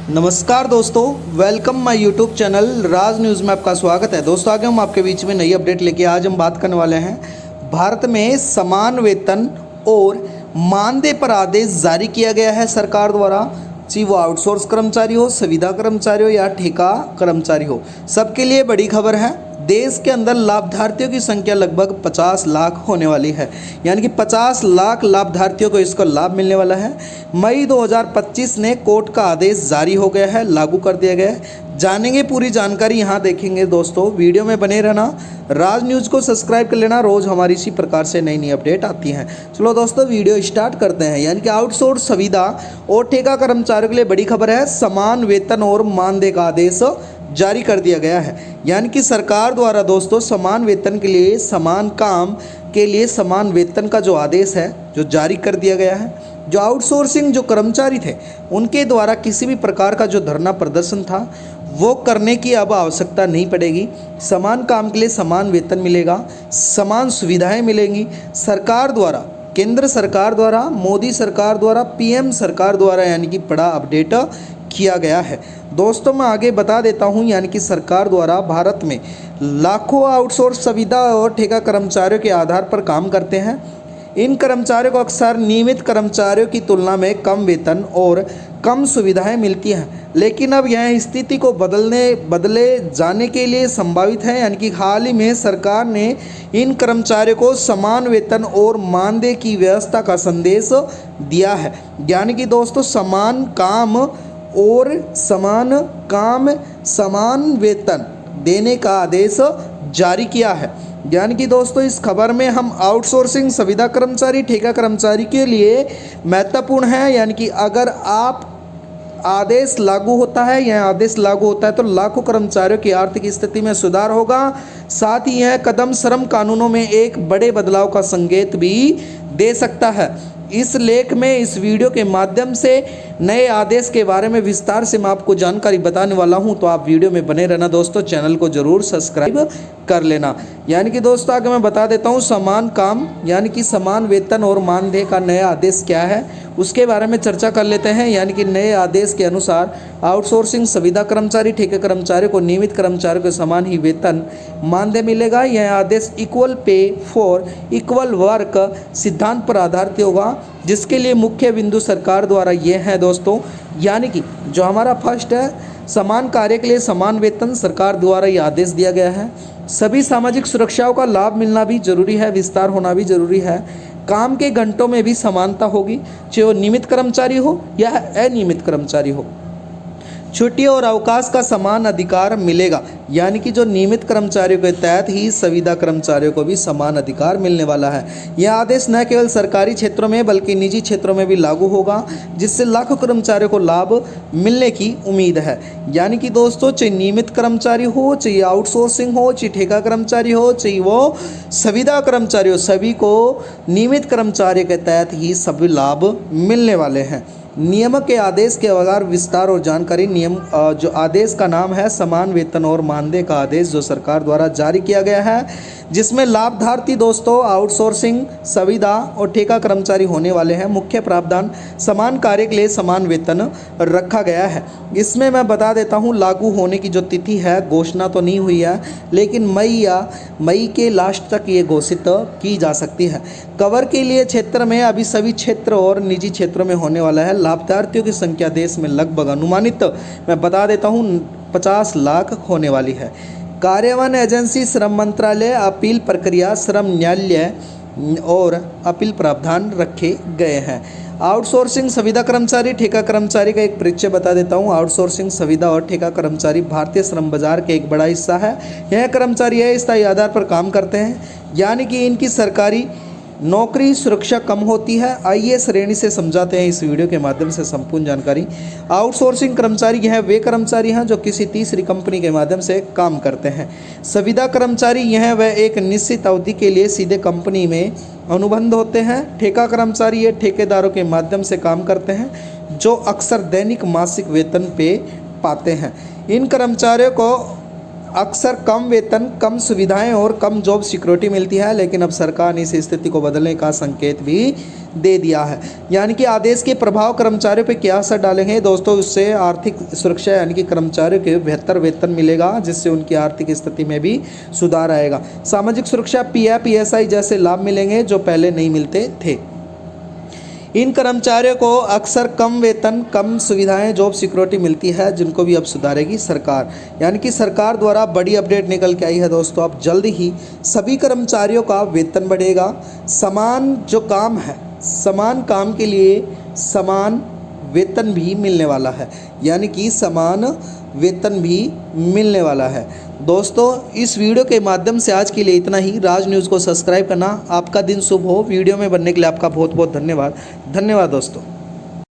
नमस्कार दोस्तों, welcome my YouTube channel Raj news में आपका स्वागत है। दोस्तों आगे हम आपके बीच में नई अपडेट लेके आज हम बात करने वाले हैं। भारत में समान वेतन और मानदेय पर आदेश जारी किया गया है सरकार द्वारा। चाहे वो आउटसोर्स कर्मचारी हो, संविदा कर्मचारी हो या ठेका कर्मचारी हो, सबके लिए बड़ी खबर है। देश के अंदर लाभार्थियों की संख्या लगभग 50 लाख होने वाली है, यानी कि 50 लाख लाभार्थियों को इसका लाभ मिलने वाला है। मई 2025 ने कोर्ट का आदेश जारी हो गया है, लागू कर दिया गया है। जानेंगे पूरी जानकारी, यहाँ देखेंगे। दोस्तों वीडियो में बने रहना, राज न्यूज़ को सब्सक्राइब कर लेना, रोज़ हमारी इसी प्रकार से नई नई अपडेट आती हैं। चलो दोस्तों वीडियो स्टार्ट करते हैं। यानी कि आउटसोर्स, संविदा और ठेका कर्मचारियों के लिए बड़ी खबर है। समान वेतन और मानदेय का आदेश जारी कर दिया गया है। यानी कि सरकार द्वारा दोस्तों समान वेतन के लिए, समान काम के लिए समान वेतन का जो आदेश है जो जारी कर दिया गया है। जो आउटसोर्सिंग जो कर्मचारी थे उनके द्वारा किसी भी प्रकार का जो धरना प्रदर्शन था वो करने की अब आवश्यकता नहीं पड़ेगी। समान काम के लिए समान वेतन मिलेगा, समान सुविधाएं मिलेंगी। सरकार द्वारा, केंद्र सरकार द्वारा, मोदी सरकार द्वारा, पीएम सरकार द्वारा यानी कि बड़ा अपडेट किया गया है। दोस्तों मैं आगे बता देता हूं, यानी कि सरकार द्वारा भारत में लाखों आउटसोर्स, संविदा और ठेका कर्मचारियों के आधार पर काम करते हैं। इन कर्मचारियों को अक्सर नियमित कर्मचारियों की तुलना में कम वेतन और कम सुविधाएं मिलती हैं, लेकिन अब यह स्थिति को बदले जाने के लिए संभावित है। यानी कि हाल ही में सरकार ने इन कर्मचारियों को समान वेतन और मानदेय की व्यवस्था का संदेश दिया है। यानी कि दोस्तों समान काम और समान वेतन देने का आदेश जारी किया है। यानी कि दोस्तों इस खबर में हम आउटसोर्सिंग, संविदा कर्मचारी, ठेका कर्मचारी के लिए महत्वपूर्ण है। यानी कि अगर आप आदेश लागू होता है, यह आदेश लागू होता है तो लाखों कर्मचारियों की आर्थिक स्थिति में सुधार होगा। साथ ही यह कदम श्रम कानूनों में एक बड़े बदलाव का संकेत भी दे सकता है। इस लेख में, इस वीडियो के माध्यम से नए आदेश के बारे में विस्तार से मैं आपको जानकारी बताने वाला हूं, तो आप वीडियो में बने रहना दोस्तों। चैनल को जरूर सब्सक्राइब कर लेना। यानी कि दोस्तों आगे मैं बता देता हूं, समान काम यानी कि समान वेतन और मानदेय का नया आदेश क्या है उसके बारे में चर्चा कर लेते हैं। यानी कि नए आदेश के अनुसार आउटसोर्सिंग, संविदा कर्मचारी, ठेके कर्मचारियों को नियमित कर्मचारियों के समान ही वेतन, मानदेय मिलेगा। यह आदेश equal pay for equal work सिद्धांत पर आधारित होगा, जिसके लिए मुख्य बिंदु सरकार द्वारा ये है दोस्तों। यानी कि जो हमारा फर्स्ट है, समान कार्य के लिए समान वेतन, सरकार द्वारा ये आदेश दिया गया है। सभी सामाजिक सुरक्षाओं का लाभ मिलना भी जरूरी है, विस्तार होना भी जरूरी है। काम के घंटों में भी समानता होगी, चाहे वो नियमित कर्मचारी हो या अनियमित कर्मचारी हो। छुट्टी और अवकाश का समान अधिकार मिलेगा। यानी कि जो नियमित कर्मचारियों के तहत ही संविदा कर्मचारियों को भी समान अधिकार मिलने वाला है। यह आदेश न केवल सरकारी क्षेत्रों में बल्कि निजी क्षेत्रों में भी लागू होगा, जिससे लाखों कर्मचारियों को लाभ मिलने की उम्मीद है। यानी कि दोस्तों चाहे नियमित कर्मचारी हो, चाहे आउटसोर्सिंग हो, चाहे ठेका कर्मचारी हो, चाहे वो संविदा कर्मचारी हो, सभी को नियमित कर्मचारी के तहत ही सभी लाभ मिलने वाले हैं। नियम के आदेश के अवगार विस्तार और जानकारी। नियम जो आदेश का नाम है समान वेतन और मानदेय का आदेश, जो सरकार द्वारा जारी किया गया है, जिसमें लाभार्थी दोस्तों आउटसोर्सिंग, संविदा और ठेका कर्मचारी होने वाले हैं। मुख्य प्रावधान समान कार्य के लिए समान वेतन रखा गया है। इसमें मैं बता देता हूं, लागू होने की जो तिथि है घोषणा तो नहीं हुई है, लेकिन मई के लास्ट तक ये घोषित की जा सकती है। कवर के लिए क्षेत्र में अभी सभी क्षेत्र और निजी क्षेत्रों में होने वाला है। लाभार्थियों की संख्या देश में लगभग अनुमानित मैं बता देता हूँ 50 लाख होने वाली है। कार्यान्वयन एजेंसी श्रम मंत्रालय, अपील प्रक्रिया, श्रम न्यायालय और अपील प्रावधान रखे गए हैं। आउटसोर्सिंग, संविदा कर्मचारी, ठेका कर्मचारी का एक परिचय बता देता हूँ। आउटसोर्सिंग, संविदा और ठेका कर्मचारी भारतीय श्रम बाजार के एक बड़ा हिस्सा है। यह कर्मचारी अस्थायी आधार पर काम करते हैं, यानी कि इनकी सरकारी नौकरी सुरक्षा कम होती है। आइए श्रेणी से समझाते हैं इस वीडियो के माध्यम से संपूर्ण जानकारी। आउटसोर्सिंग कर्मचारी यह वे कर्मचारी हैं जो किसी तीसरी कंपनी के माध्यम से काम करते हैं। संविदा कर्मचारी यह वह एक निश्चित अवधि के लिए सीधे कंपनी में अनुबंध होते हैं। ठेका कर्मचारी ये ठेकेदारों के माध्यम से काम करते हैं, जो अक्सर दैनिक मासिक वेतन पे पाते हैं। इन कर्मचारियों को अक्सर कम वेतन, कम सुविधाएं और कम जॉब सिक्योरिटी मिलती है, लेकिन अब सरकार ने इस स्थिति को बदलने का संकेत भी दे दिया है। यानी कि आदेश के प्रभाव कर्मचारियों पे क्या असर डालेंगे दोस्तों, उससे आर्थिक सुरक्षा यानी कि कर्मचारियों के बेहतर वेतन मिलेगा, जिससे उनकी आर्थिक स्थिति में भी सुधार आएगा। सामाजिक सुरक्षा पीएफ पीएसआई जैसे लाभ मिलेंगे जो पहले नहीं मिलते थे। इन कर्मचारियों को अक्सर कम वेतन, कम सुविधाएं, जॉब सिक्योरिटी मिलती है, जिनको भी अब सुधारेगी सरकार। यानी कि सरकार द्वारा बड़ी अपडेट निकल के आई है दोस्तों। अब जल्द ही सभी कर्मचारियों का वेतन बढ़ेगा। समान जो काम है, समान काम के लिए समान वेतन भी मिलने वाला है। यानी कि समान वेतन भी मिलने वाला है। दोस्तों इस वीडियो के माध्यम से आज के लिए इतना ही। राज न्यूज़ को सब्सक्राइब करना। आपका दिन शुभ हो। वीडियो में बनने के लिए आपका बहुत बहुत धन्यवाद। धन्यवाद दोस्तों।